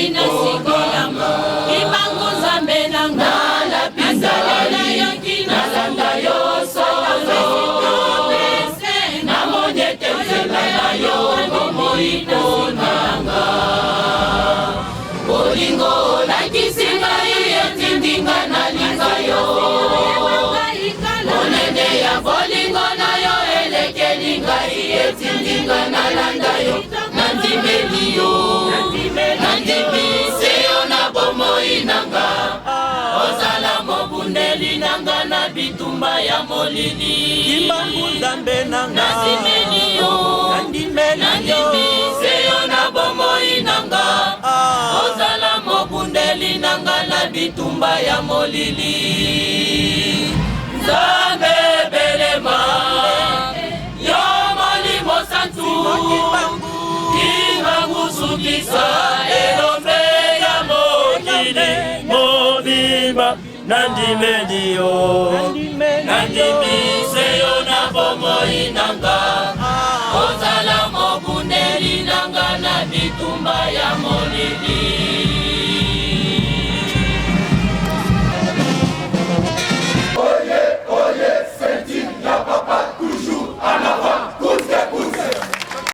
inasikilama Kimbangu Nzambe nanga Nasalela yoki nalanda yoso Na monyete nzela na yo Momoiko nanga Bolingo lakisinga Yetindinga na linga yo Monene ya bolingo na yo Elekelinga Yetindinga na landa yo Nandimeli yo Nandimise yo na bomoi nanga Ozala mobundeli nanga na bitumba ya molili Kimbangu Nzambe nanga Nandimeli yo Nandimise yo na bomoi nanga Ozala mobundeli nanga na bitumba ya molili Nzambe belema Yo molimo santu Kimbangu sukisa elombe ya mokili mobimba Nandimeli yo Nandimise yo na bomoi nanga